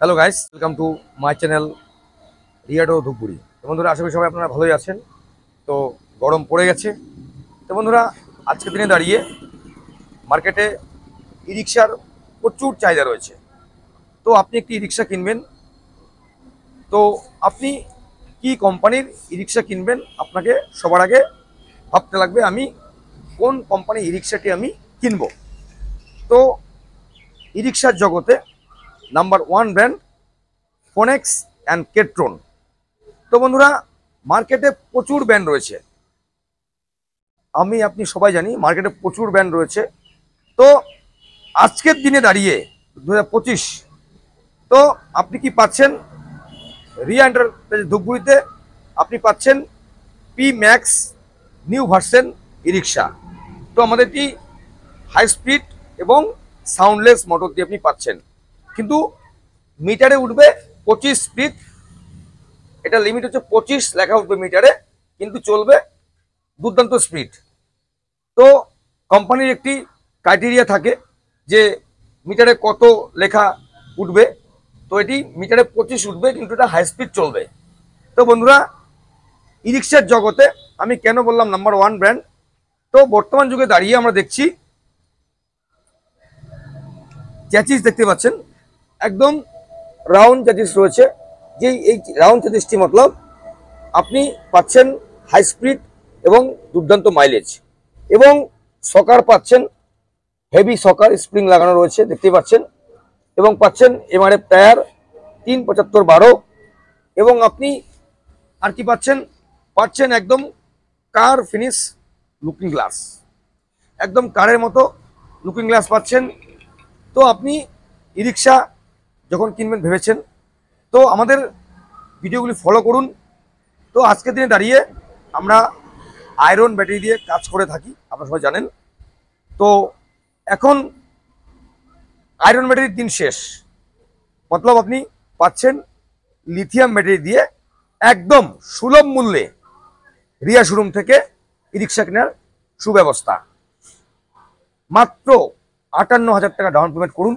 Hello guys, welcome to my channel রিয়াডো ধূপগুড়ি। তো বন্ধুরা, আশা করি সবাই আপনারা ভালোই আছেন। তো গরম পড়ে গেছে। তো বন্ধুরা, আজকের দিনে দাঁড়িয়ে মার্কেটে ই রিক্সার প্রচুর চাহিদা রয়েছে। তো আপনি একটি ই রিক্সা কিনবেন, তো আপনি কি কোম্পানির ই রিক্সা কিনবেন আপনাকে সবার আগে ভাবতে লাগবে আমি কোন কোম্পানির ই রিক্সাটি আমি কিনবো। তো ই রিক্সার জগতে number one brand Phonex and Ketron. তো বন্ধুরা, মার্কেটে প্রচুর ব্র্যান্ড রয়েছে, আপনি সবাই জানি মার্কেটে প্রচুর ব্র্যান্ড রয়েছে। তো আজকের দিনে দাঁড়িয়ে 2025, তো আপনি কি পাচ্ছেন রিয়া এন্টারপ্রাইজ ধূপগুড়িতে আপনি পাচ্ছেন পি ম্যাক্স নিউ ভার্সন ই রিক্সা। তো আমাদেরটি হাই স্পিড এবং সাউন্ডলেস মোটর দিয়ে আপনি পাচ্ছেন, কিন্তু মিটারে উঠবে 25 স্পিড। এটা লিমিট হচ্ছে 25 লেখা উঠবে মিটারে, কিন্তু চলবে দুর্দান্ত স্পিড। তো কোম্পানির একটি ক্রাইটেরিয়া থাকে যে মিটারে কত লেখা উঠবে, তো এটি মিটারে 25 উঠবে, কিন্তু এটা হাই স্পিড চলবে। তো বন্ধুরা, ই রিক্সার জগতে আমি কেন বললাম নাম্বার ওয়ান ব্র্যান্ড, তো বর্তমান যুগে দাঁড়িয়ে আমরা দেখছি চ্যাচিস দেখতে পাচ্ছেন একদম রাউন্ড চ্যাচিস রয়েছে। এই রাউন্ড চ্যাচিসটি মতলব আপনি পাচ্ছেন হাই স্পিড এবং দুর্দান্ত মাইলেজ, এবং সকার পাচ্ছেন হেভি সকার স্প্রিং লাগানো রয়েছে দেখতেই পাচ্ছেন, এবং পাচ্ছেন এমআরএফ টায়ার 375/12, এবং আপনি আর কি পাচ্ছেন একদম কার ফিনিশ লুকিং গ্লাস, একদম কারের মতো লুকিং গ্লাস পাচ্ছেন। তো আপনি ই রিক্সা যখন কিনবেন ভেবেছেন, তো আমাদের ভিডিওগুলি ফলো করুন। তো আজকের দিনে দাঁড়িয়ে আমরা আয়রন ব্যাটারি দিয়ে কাজ করে থাকি, আপনারা সবাই জানেন। তো এখন আয়রন ব্যাটারির দিন শেষ, মতলব আপনি পাচ্ছেন লিথিয়াম ব্যাটারি দিয়ে একদম সুলভ মূল্যে রিয়া শোরুম থেকে ই রিক্সা কেনার সুব্যবস্থা। মাত্র 58,000 টাকা ডাউন পেমেন্ট করুন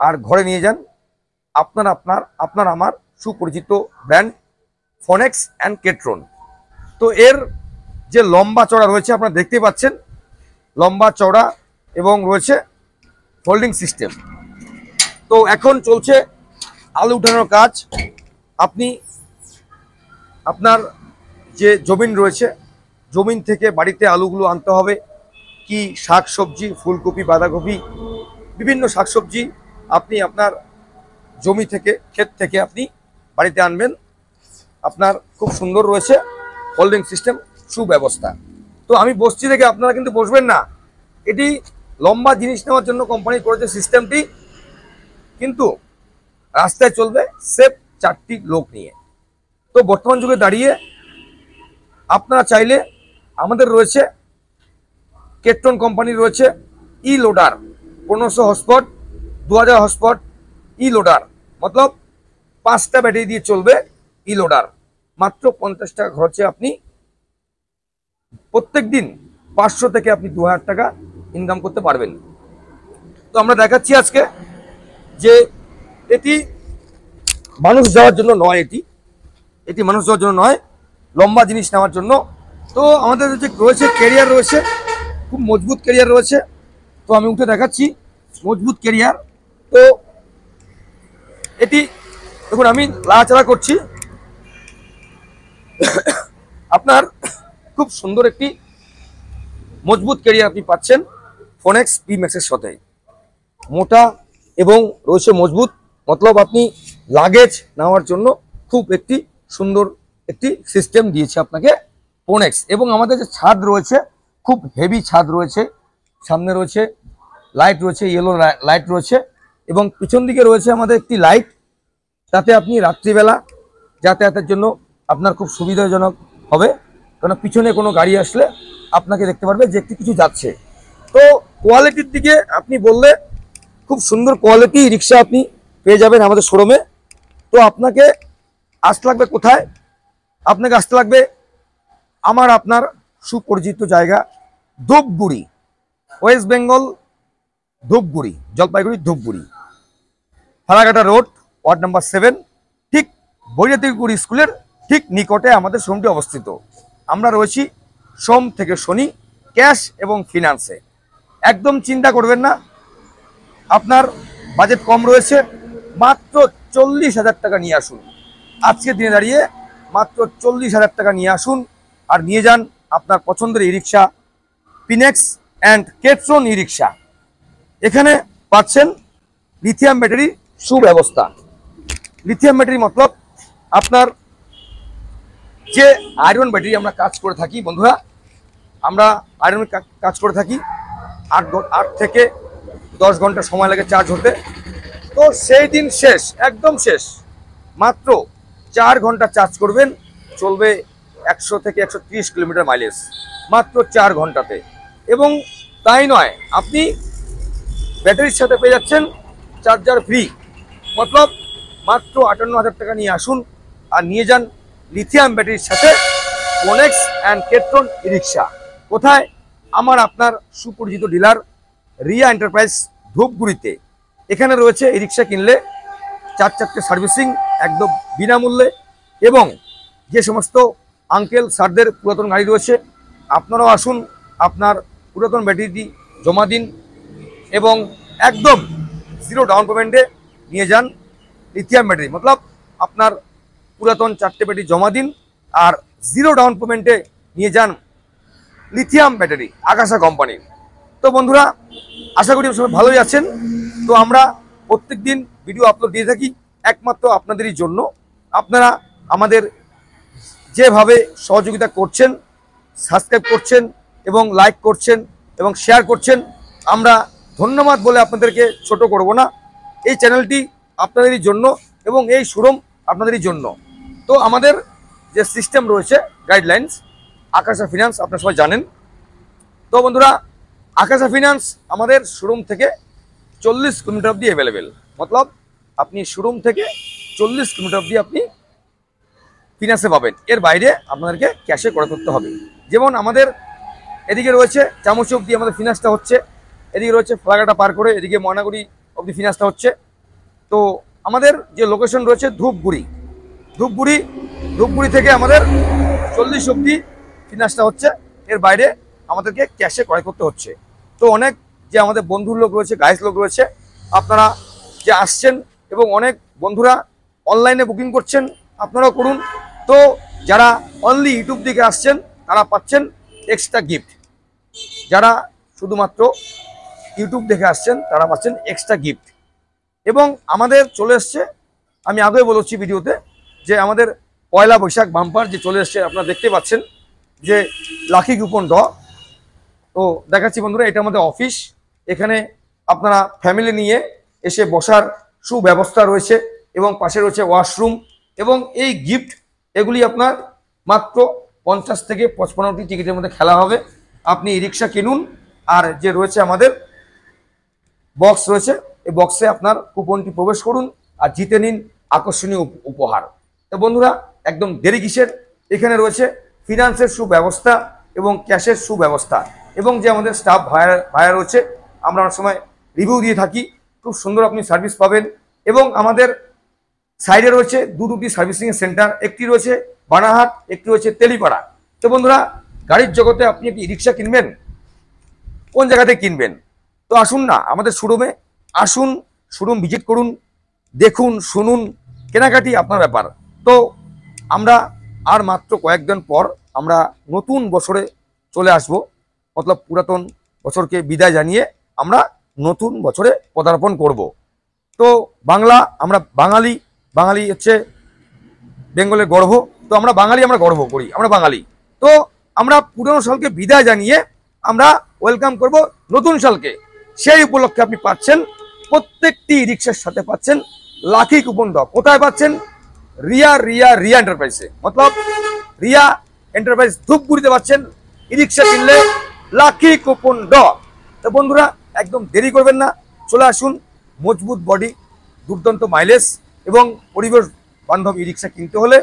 আর ঘরে নিয়ে যান আপনার আমার সুপরিচিত ব্র্যান্ড ফোনেক্স অ্যান্ড কেট্রন। তো এর যে লম্বা চড়া রয়েছে আপনারা দেখতেই পাচ্ছেন, লম্বা চড়া এবং রয়েছে ফোল্ডিং সিস্টেম। তো এখন চলছে আলু উঠানোর কাজ। আপনি আপনার যে জমিন রয়েছে, জমিন থেকে বাড়িতে আলুগুলো আনতে হবে, কি শাক সবজি, ফুলকপি, বাঁধাকপি, বিভিন্ন শাকসবজি আপনি আপনার জমি থেকে, ক্ষেত থেকে আপনি বাড়িতে আনবেন। আপনার খুব সুন্দর রয়েছে হোল্ডিং সিস্টেম, সুব্যবস্থা। তো আমি বসছি দেখে আপনারা কিন্তু বসবেন না, এটি লম্বা জিনিস নেওয়ার জন্য কোম্পানি করেছে সিস্টেমটি, কিন্তু রাস্তায় চলবে সেফ 4টি লোক নিয়ে। তো বর্তমান যুগে দাঁড়িয়ে আপনারা চাইলে আমাদের রয়েছে কেট্রন কোম্পানি রয়েছে ই লোডার 1500 হর্সপাওয়ার, 2000 হর্সপাওয়ার ই লোডার, মতলব 5টা ব্যাটারি দিয়ে চলবে ই লোডার। মাত্র 50 টাকা খরচে আপনি প্রত্যেক দিন 500 থেকে আপনি 2000 টাকা ইনকাম করতে পারবেন। তো আমরা দেখাচ্ছি আজকে যে এটি মানুষ যাওয়ার জন্য নয়, এটি মানুষ যাওয়ার জন্য নয়, লম্বা জিনিস নেওয়ার জন্য। তো আমাদের যে রয়েছে ক্যারিয়ার রয়েছে, খুব মজবুত ক্যারিয়ার রয়েছে। তো আমি উঠে দেখাচ্ছি মজবুত ক্যারিয়ার। তো এটি দেখুন, আমি লাড়াচাড়া করছি, আপনার খুব সুন্দর একটি মজবুত ক্যারিয়ার আপনি পাচ্ছেন ফোনেক্স পি ম্যাক্সের সাথে। মোটা এবং রয়েছে মজবুত, মতলব আপনি লাগেজ নেওয়ার জন্য খুব একটি সুন্দর একটি সিস্টেম দিয়েছে আপনাকে ফোনেক্স। এবং আমাদের যে ছাদ রয়েছে, খুব হেভি ছাদ রয়েছে, সামনে রয়েছে লাইট রয়েছে, ইয়েলো লাইট রয়েছে, এবং পিছন দিকে রয়েছে আমাদের একটি লাইট, তাতে আপনি রাত্রিবেলা যাতায়াতের জন্য আপনার খুব সুবিধাজনক হবে, কারণ পিছনে কোনো গাড়ি আসলে আপনাকে দেখতে পারবে যে একটি কিছু যাচ্ছে। তো কোয়ালিটির দিকে আপনি বললে খুব সুন্দর কোয়ালিটি রিক্সা আপনি পেয়ে যাবেন আমাদের শোরুমে। তো আপনাকে আসতে লাগবে কোথায়? আপনাকে আসতে লাগবে আপনার সুপরিচিত জায়গা Dhupguri, west Bengal Dhupguri, Jalpaiguri Dhupguri, Falakata road, ward number 7, ঠিক বৈরাতিগুড়ি স্কুলের ঠিক নিকটে আমাদের শোরুমটি অবস্থিত। আমরা রয়েছি সোম থেকে শনি, ক্যাশ এবং ফিনান্সে। একদম চিন্তা করবেন না, আপনার বাজেট কম রয়েছে, মাত্র 40,000 টাকা নিয়ে আসুন। আজকের দিনে দাঁড়িয়ে মাত্র 40,000 টাকা নিয়ে আসুন আর নিয়ে যান আপনার পছন্দের ই রিক্সা, পিনেক্স অ্যান্ড কেট্রন ই রিক্সা। এখানে পাচ্ছেন লিথিয়াম ব্যাটারি সুব্যবস্থা। লিথিয়াম ব্যাটারি মতলব আপনার যে আয়রন ব্যাটারি আমরা কাজ করে থাকি বন্ধুরা, আমরা আয়রন কাজ করে থাকি 8 থেকে 10 ঘন্টা সময় লাগে চার্জ হতে। তো সেই দিন শেষ, একদম শেষ। মাত্র 4 ঘন্টা চার্জ করবেন, চলবে 100 থেকে 130 কিলোমিটার মাইলেজ মাত্র 4 ঘন্টাতে। এবং তাই নয়, আপনি ব্যাটারির সাথে পেয়ে যাচ্ছেন চার্জার ফ্রি। মতলব মাত্র 58,000 টাকা নিয়ে আসুন আর নিয়ে যান লিথিয়াম ব্যাটারির সাথে ফোনেক্স অ্যান্ড কেট্রন ই রিক্সা। কোথায়? আমার আপনার সুপরিচিত ডিলার রিয়া এন্টারপ্রাইজ ধূপগুড়িতে। এখানে রয়েছে ই রিক্সা কিনলে 4 সার্ভিসিং একদম বিনামূল্যে। এবং যে সমস্ত আঙ্কেল স্যারদের পুরাতন গাড়ি রয়েছে, আপনারাও আসুন, আপনার পুরাতন ব্যাটারিটি জমা দিন এবং একদম 0 ডাউন পেমেন্টে নিয়ে যান লিথিয়াম ব্যাটারি। মতলব আপনার পুরাতন 4টে ব্যাটারি জমা দিন আর 0 ডাউন পেমেন্টে নিয়ে যান লিথিয়াম ব্যাটারি আকাশা কোম্পানির। তো বন্ধুরা, আশা করি সবাই ভালোই আছেন। তো আমরা প্রত্যেক দিন ভিডিও আপলোড দিয়ে থাকি একমাত্র আপনাদেরই জন্য। আপনারা আমাদের যেভাবে সহযোগিতা করছেন, সাবস্ক্রাইব করছেন এবং লাইক করছেন এবং শেয়ার করছেন, আমরা ধন্যবাদ বলে আপনাদেরকে ছোট করব না। এই চ্যানেলটি আপনাদেরই জন্য এবং এই শোরুম আপনাদেরই জন্য। তো আমাদের যে সিস্টেম রয়েছে, গাইডলাইন্স, আকাশা ফিনান্স আপনারা সবাই জানেন। তো বন্ধুরা, আকাশা ফিনান্স আমাদের শোরুম থেকে 40 কিলোমিটার অবধি অ্যাভেলেবেল। মতলব আপনি শোরুম থেকে 40 কিলোমিটার অবধি আপনি ফিনান্সে পাবেন। এর বাইরে আপনাদেরকে ক্যাশে করে করতে হবে। যেমন আমাদের এদিকে রয়েছে চামচ অবধি আমাদের ফিনান্সটা হচ্ছে, এদিকে রয়েছে ফ্লাগাটা পার করে এদিকে ময়নাগুড়ি অবধি ফিনান্সটা হচ্ছে। তো আমাদের যে লোকেশন রয়েছে ধূপগুড়ি থেকে আমাদের 40 অবধি ফিনান্সটা হচ্ছে। এর বাইরে আমাদেরকে ক্যাশে ক্রয় করতে হচ্ছে। তো অনেক যে আমাদের বন্ধুর লোক রয়েছে, গাইস লোক রয়েছে, আপনারা যে আসছেন এবং অনেক বন্ধুরা অনলাইনে বুকিং করছেন, আপনারাও করুন। তো যারা অনলি ইউটিউব থেকে আসছেন তারা পাচ্ছেন এক্সট্রা গিফট। যারা শুধুমাত্র ইউটিউব দেখে আসছেন তারা পাচ্ছেন এক্সট্রা গিফট। এবং আমাদের চলে এসছে, আমি আগেই বলেছি ভিডিওতে, যে আমাদের পয়লা বৈশাখ বাম্পার যে চলে এসছে, আপনারা দেখতে পাচ্ছেন যে লাকি কুপন ড। তো দেখাচ্ছি বন্ধুরা, এটা আমাদের অফিস। এখানে আপনারা ফ্যামিলি নিয়ে এসে বসার সুব্যবস্থা রয়েছে এবং পাশে রয়েছে ওয়াশরুম। এবং এই গিফট এগুলি আপনার মাত্র 50 থেকে 55টি টিকিটের মধ্যে খেলা হবে। আপনি ই রিক্সা কিনুন আর যে রয়েছে আমাদের বক্স রয়েছে, এই বক্সে আপনার কুপনটি প্রবেশ করুন আর জিতে নিন আকর্ষণীয় উপহার। তো বন্ধুরা, একদম দেরি কিসের? এখানে রয়েছে ফিনান্সের সুব্যবস্থা এবং ক্যাশের সুব্যবস্থা। এবং যে আমাদের স্টাফ ভাইয়া রয়েছে, আমরা অনেক সময় রিভিউ দিয়ে থাকি, খুব সুন্দর আপনি সার্ভিস পাবেন। এবং আমাদের সাইডে রয়েছে দুটি সার্ভিসিং সেন্টার, একটি রয়েছে বানাহাট, একটি রয়েছে তেলিপাড়া। তো বন্ধুরা, গাড়ির জগতে আপনি একটি রিক্সা কিনবেন, কোন জায়গাতে কিনবেন? তো আসুন না আমাদের শোরুমে, আসুন, শোরুম ভিজিট করুন, দেখুন, শুনুন, কেনাকাটি আপনার ব্যাপার। তো আমরা আর মাত্র কয়েকদিন পর আমরা নতুন বছরে চলে আসব। মতলব পুরাতন বছরকে বিদায় জানিয়ে আমরা নতুন বছরে পদার্পণ করব। তো বাংলা, আমরা বাঙালি হচ্ছে বেঙ্গলের গর্ব। তো আমরা বাঙালি, আমরা গর্ব করি, আমরা বাঙালি। তো আমরা পুরনো সালকে বিদায় জানিয়ে আমরা ওয়েলকাম করব নতুন সালকে। সেই উপলক্ষে আপনি পাচ্ছেন প্রত্যেকটি রিক্সার সাথে পাচ্ছেন লাকি কুপন ড। কোথায় পাচ্ছেন? রিয়া এন্টারপ্রাইজে। মতলব রিয়া এন্টারপ্রাইজ ধূপগুড়িতে পাচ্ছেন ই রিক্সা কিনলে লাকি কুপন ড। তো বন্ধুরা, একদম দেরি করবেন না, চলে আসুন। মজবুত বডি, দুর্দান্ত মাইলেজ এবং পরিবেশ বান্ধব ই রিক্সা কিনতে হলে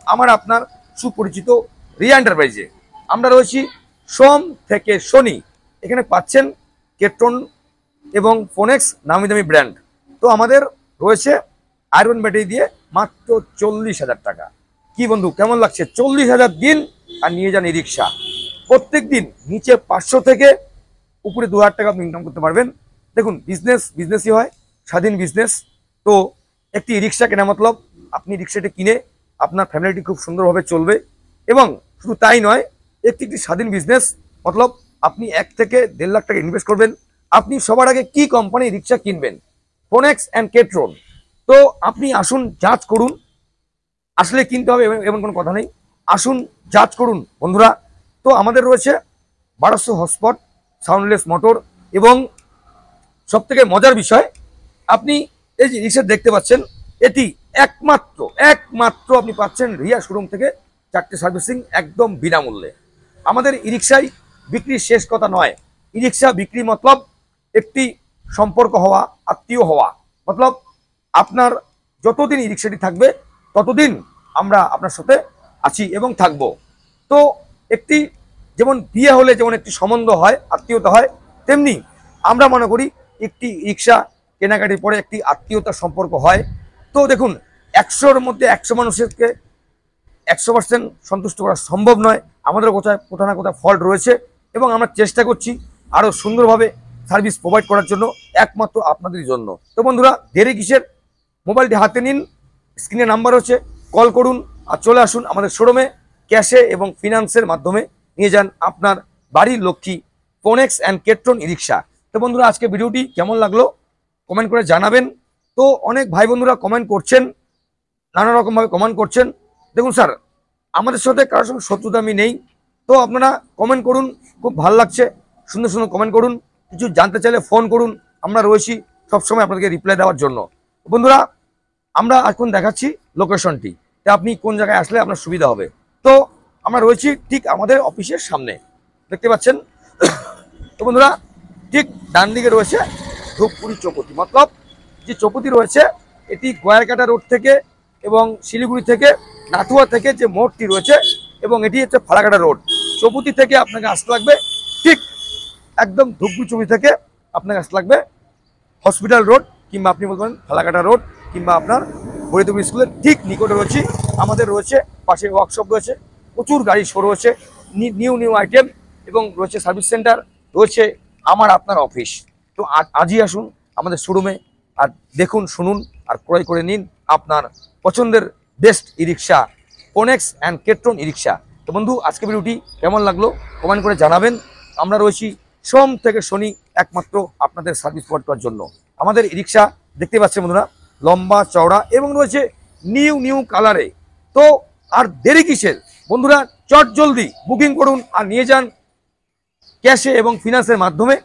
আমার আপনার সুপরিচিত রিয়া এন্টারপ্রাইজে। আমরা রয়েছি সোম থেকে শনি। এখানে পাচ্ছেন কেট্রন এবং ফোনেক্স নামি দামি ব্র্যান্ড। তো আমাদের রয়েছে আয়রন ব্যাটারি দিয়ে মাত্র 40,000 টাকা। কি বন্ধু কেমন লাগছে? 40,000 দিন আর নিয়ে যান ই রিক্সা। প্রত্যেক দিন নিচে 500 থেকে উপরে 2,000 টাকা আপনি ইনকাম করতে পারবেন। দেখুন বিজনেসই হয়, স্বাধীন বিজনেস। তো একটি রিক্সা কেনা মতলব আপনি রিক্সাটি কিনে আপনার ফ্যামিলিটি খুব সুন্দরভাবে চলবে। এবং শুধু তাই নয়, একটি স্বাধীন বিজনেস মতলব আপনি 1 থেকে 1.5 লাখ টাকা ইনভেস্ট করবেন। আপনি সবার আগে কি কোম্পানির রিক্সা কিনবেন? Phonex and Ketron. তো আপনি আসুন, যাচ করুন। আসলে কিনতে হবে এমন কোনো কথা নেই, আসুন যাচ করুন বন্ধুরা। তো আমাদের রয়েছে 1200 হর্সপাওয়ার সাউন্ডলেস মোটর। এবং সব থেকে মজার বিষয়, আপনি এই যে রিক্সা দেখতে পাচ্ছেন, এটি একমাত্র আপনি পাচ্ছেন রিয়া শোরুম থেকে 4টে সার্ভিসিং একদম বিনামূল্যে। আমাদের ই রিক্সায় বিক্রির শেষ কথা নয়। ই রিক্সা বিক্রি মতলব একটি সম্পর্ক হওয়া, আত্মীয় হওয়া। মতলব আপনার যতদিন ই রিক্সাটি থাকবে ততদিন আমরা আপনার সাথে আছি এবং থাকব। তো একটি যেমন বিয়ে হলে যেমন একটি সম্বন্ধ হয়, আত্মীয়তা হয়, তেমনি আমরা মনে করি একটি রিক্সা কেনাকাটির পরে একটি আত্মীয়তার সম্পর্ক হয়। তো দেখুন, 100-র মধ্যে 100 মানুষকে 100% সন্তুষ্ট করা সম্ভব নয়। আমাদের কোথাও না কোথাও ফল্ট রয়েছে এবং আমরা চেষ্টা করছি আরও সুন্দরভাবে সার্ভিস প্রোভাইড করার জন্য, একমাত্র আপনাদের জন্য। তো বন্ধুরা, দেরি কিসের? মোবাইলটি হাতে নিন, স্ক্রিনে নাম্বার হচ্ছে, কল করুন আর চলে আসুন আমাদের শোরুমে। ক্যাশে এবং ফিনান্সের মাধ্যমে নিয়ে যান আপনার বাড়ির Lakshmi phonics and Ketron E রিক্সা। তো বন্ধুরা, আজকে ভিডিওটি কেমন লাগলো কমেন্ট করে জানাবেন। তো অনেক ভাই বন্ধুরা কমেন্ট করছেন, নানা রকমভাবে কমেন্ট করছেন। দেখুন স্যার, আমাদের সাথে কারোর সঙ্গে শত্রুতা আমি নেই। তো আপনারা কমেন্ট করুন, খুব ভালো লাগছে, সুন্দর সুন্দর কমেন্ট করুন। কিছু জানতে চাইলে ফোন করুন, আমরা রয়েছি সবসময় আপনাদেরকে রিপ্লাই দেওয়ার জন্য। বন্ধুরা, আমরা এখন দেখাচ্ছি লোকেশনটি, তা আপনি কোন জায়গায় আসলে আপনার সুবিধা হবে। তো আমরা রয়েছি ঠিক আমাদের অফিসের সামনে, দেখতে পাচ্ছেন। তো বন্ধুরা, ঠিক ডান দিকে রয়েছে ধূপগুড়ি চৌপতি। মতলব যে চৌপতি রয়েছে, এটি গয়ারকাটা রোড থেকে এবং শিলিগুড়ি থেকে, নাথুয়া থেকে যে মোড়টি রয়েছে, এবং এটি হচ্ছে ফালাকাটা রোড। চৌপতি থেকে আপনাকে আসতে লাগবে ঠিক একদম ধূপগুড়ি চৌপতি থেকে আপনাকে আসতে লাগবে হসপিটাল রোড, কিংবা আপনি বলবেন ফালাকাটা রোড, কিংবা আপনার বৈদ্যপুর স্কুলের ঠিক নিকটে রয়েছে। আমাদের রয়েছে পাশে ওয়ার্কশপ রয়েছে, প্রচুর গাড়ি শো রয়েছে, নিউ আইটেম, এবং রয়েছে সার্ভিস সেন্টার, রয়েছে আমার আপনার অফিস। তো আজই আসুন আমাদের শোরুমে আর দেখুন, শুনুন আর ক্রয় করে নিন আপনার পছন্দের বেস্ট ই রিক্সা ফোনেক্স অ্যান্ড কেট্রন ই রিক্সা। তো বন্ধু, আজকে ভিডিওটি কেমন লাগলো কমেন্ট করে জানাবেন। আমরা রয়েছি সোম থেকে শনি একমাত্র আপনাদের সার্ভিস প্রোভাইড করার জন্য। আমাদের ই রিক্সা দেখতে পাচ্ছেন বন্ধুরা, লম্বা চওড়া এবং রয়েছে নিউ কালারে। তো আর দেরি কিসের বন্ধুরা, চট জলদি বুকিং করুন আর নিয়ে যান ক্যাশে এবং ফিনান্সের মাধ্যমে।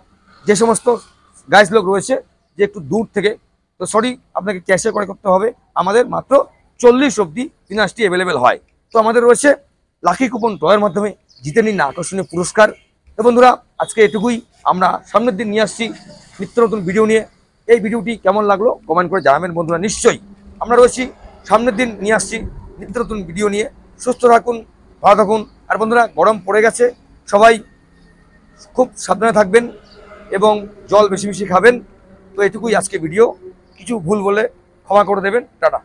যে সমস্ত গাইস লোক রয়েছে যে একটু দূর থেকে, তো সরি, আপনাকে ক্যাশে করে করতে হবে। আমাদের মাত্র 40 অবধি ফিনান্সটি অ্যাভেলেবেল হয়। তো আমাদের রয়েছে লাকি কুপন ড্রয়ের মাধ্যমে জিতে নিন না আকর্ষণীয় পুরস্কার। তো বন্ধুরা, আজকে এটুকুই। আমরা সামনের দিন নিয়ে আসছি নিত্য নতুন ভিডিও নিয়ে। এই ভিডিওটি কেমন লাগলো কমেন্ট করে জানাবেন বন্ধুরা। নিশ্চয়ই আমরা রয়েছি সামনের দিন নিয়ে আসছি নিত্য নতুন ভিডিও নিয়ে। সুস্থ থাকুন, ভালো থাকুন। আর বন্ধুরা, গরম পড়ে গেছে, সবাই খুব সাবধানে থাকবেন এবং জল বেশি বেশি খাবেন। তো এটুকুই আজকে ভিডিও। কিছু ভুল বলে ক্ষমা করে দেবেন। টাটা।